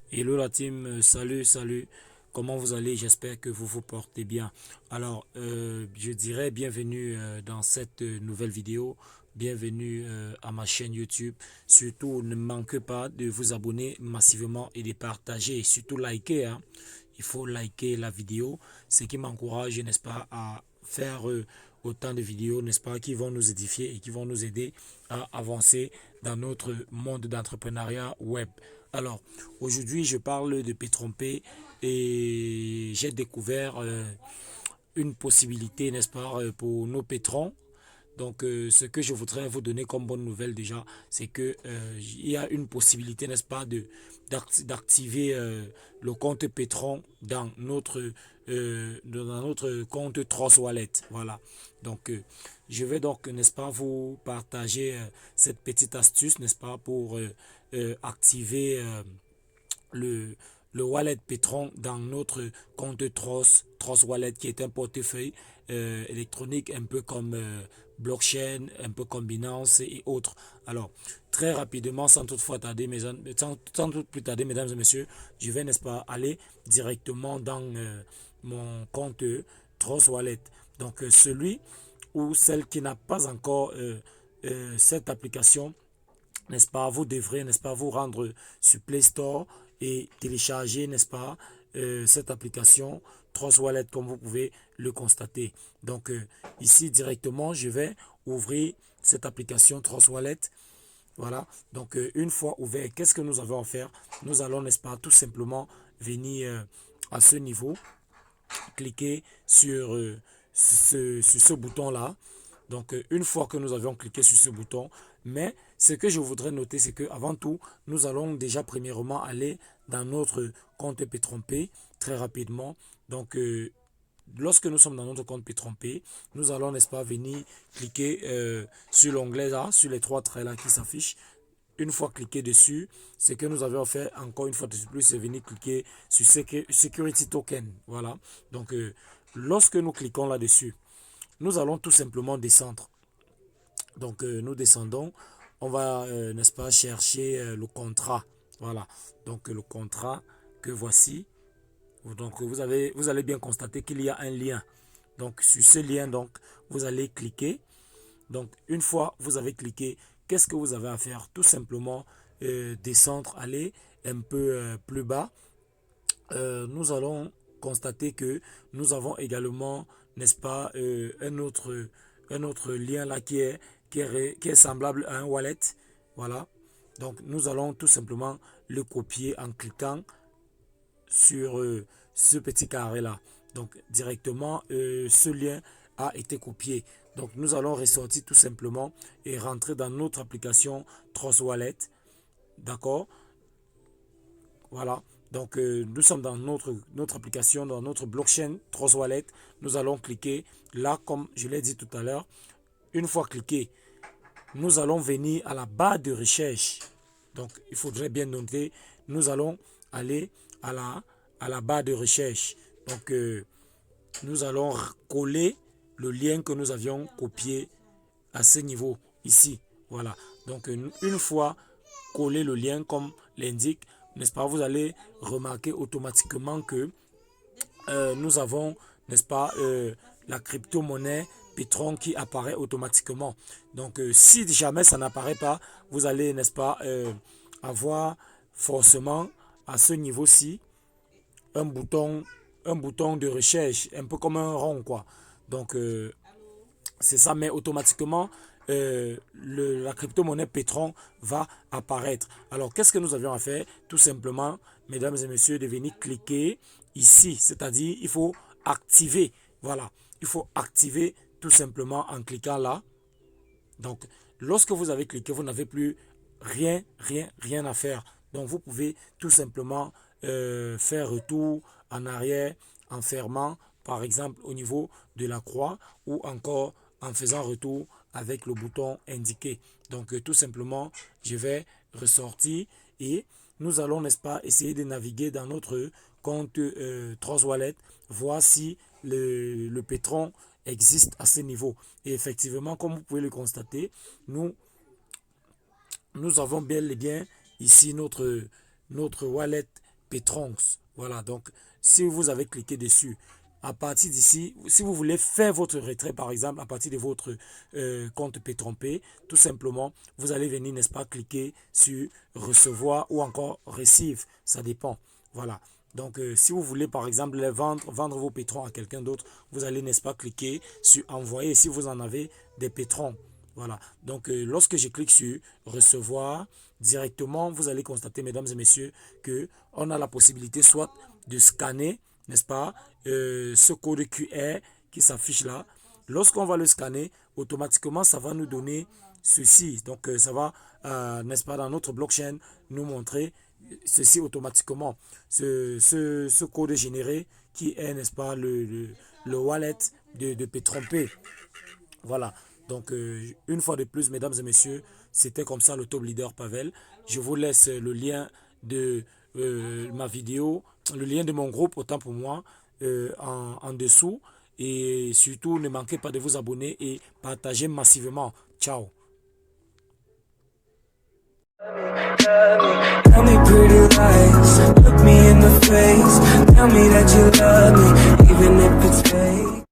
Hello la team, salut, comment vous allez? J'espère que vous vous portez bien. Alors, je dirais bienvenue dans cette nouvelle vidéo, bienvenue à ma chaîne YouTube. Surtout, ne manquez pas de vous abonner massivement et de partager, et surtout liker, hein. Il faut liker la vidéo, ce qui m'encourage, n'est-ce pas, à faire autant de vidéos, n'est-ce pas, qui vont nous édifier et qui vont nous aider à avancer dans notre monde d'entrepreneuriat web. Alors, aujourd'hui, je parle de Pétrompé et j'ai découvert une possibilité, n'est-ce pas, pour nos pétrons. Donc, ce que je voudrais vous donner comme bonne nouvelle déjà, c'est que il y a une possibilité, n'est-ce pas, d'activer le compte Petron dans notre compte Trust Wallet. Voilà. Donc, je vais donc, n'est-ce pas, vous partager cette petite astuce, n'est-ce pas, pour activer le, le wallet Petron dans notre compte Trust Wallet, qui est un portefeuille électronique un peu comme blockchain, un peu comme Binance et autres. Alors, très rapidement, sans toutefois tarder, sans tout plus tarder, mesdames et messieurs, je vais, n'est-ce pas, aller directement dans mon compte Trust Wallet. Donc, celui ou celle qui n'a pas encore cette application, n'est-ce pas, vous devrez, n'est-ce pas, vous rendre sur Play Store et télécharger, n'est-ce pas, cette application Trust Wallet, comme vous pouvez le constater. Donc, ici, directement, je vais ouvrir cette application Trust Wallet. Voilà. Donc, une fois ouvert, qu'est-ce que nous avons à faire? Nous allons, n'est-ce pas, tout simplement venir à ce niveau, cliquer sur ce bouton-là. Donc, une fois que nous avons cliqué sur ce bouton, mais ce que je voudrais noter, c'est que avant tout, nous allons déjà premièrement aller dans notre compte Pétrompé très rapidement. Donc, lorsque nous sommes dans notre compte Pétrompé, nous allons, n'est-ce pas, venir cliquer sur l'onglet là, sur les trois traits là qui s'affichent. Une fois cliqué dessus, ce que nous avons fait encore une fois de plus, c'est venir cliquer sur Security Token. Voilà. Donc, lorsque nous cliquons là-dessus, nous allons tout simplement descendre. Donc, nous descendons. On va, n'est-ce pas, chercher le contrat. Voilà. Donc, le contrat que voici. Donc, vous allez bien constater qu'il y a un lien. Donc, sur ce lien, donc, vous allez cliquer. Donc, une fois vous avez cliqué, qu'est-ce que vous avez à faire? Tout simplement descendre, aller un peu plus bas. Nous allons constater que nous avons également, n'est-ce pas, un autre lien là qui est semblable à un wallet. Voilà. Donc, nous allons tout simplement le copier en cliquant sur ce petit carré là. Donc directement, ce lien a été copié. Donc nous allons ressortir tout simplement et rentrer dans notre application Trust Wallet. D'accord? Voilà. Donc nous sommes dans notre application, dans notre blockchain Trust Wallet. Nous allons cliquer là, comme je l'ai dit tout à l'heure. Une fois cliqué, nous allons venir à la barre de recherche. Donc, il faudrait bien noter, nous allons aller à la barre de recherche. Donc, nous allons coller le lien que nous avions copié à ce niveau, ici. Voilà. Donc, une fois collé le lien, comme l'indique, n'est-ce pas, vous allez remarquer automatiquement que nous avons, n'est-ce pas, la crypto-monnaie Petron qui apparaît automatiquement. Donc, si jamais ça n'apparaît pas, vous allez, n'est-ce pas, avoir forcément à ce niveau-ci un bouton, un bouton de recherche, un peu comme un rond, quoi. Donc, c'est ça, mais automatiquement, la crypto-monnaie Petron va apparaître. Alors, qu'est-ce que nous avions à faire? Tout simplement, mesdames et messieurs, de venir cliquer ici. C'est-à-dire, il faut activer. Voilà. Il faut activer tout simplement en cliquant là. Donc, lorsque vous avez cliqué, vous n'avez plus rien à faire. Donc, vous pouvez tout simplement faire retour en arrière en fermant, par exemple, au niveau de la croix ou encore en faisant retour avec le bouton indiqué. Donc, tout simplement, je vais ressortir et nous allons, n'est-ce pas, essayer de naviguer dans notre compte Trust Wallet, voir si le pétron existe à ce niveau. Et effectivement, comme vous pouvez le constater, nous, nous avons bel et bien ici notre wallet Petronx. Voilà, donc si vous avez cliqué dessus, à partir d'ici, si vous voulez faire votre retrait, par exemple, à partir de votre compte P-Trompé, tout simplement, vous allez venir, n'est-ce pas, cliquer sur recevoir ou encore receive, ça dépend. Voilà. Donc, si vous voulez, par exemple, les vendre vos pétrons à quelqu'un d'autre, vous allez, n'est-ce pas, cliquer sur envoyer si vous en avez des pétrons. Voilà. Donc, lorsque je clique sur recevoir, directement, vous allez constater, mesdames et messieurs, que on a la possibilité soit de scanner, n'est-ce pas, ce code QR qui s'affiche là. Lorsqu'on va le scanner, automatiquement, ça va nous donner ceci. Donc, ça va, n'est-ce pas, dans notre blockchain, nous montrer ceci automatiquement. Ce code généré qui est, n'est-ce pas, le wallet de P-Trompé. Voilà. Donc, une fois de plus, mesdames et messieurs, c'était comme ça le Top Leader Pavel. Je vous laisse le lien de ma vidéo, le lien de mon groupe, autant pour moi, en dessous. Et surtout, ne manquez pas de vous abonner et partager massivement. Ciao. Tell me pretty lies, look me in the face. Tell me that you love me, even if it's fake.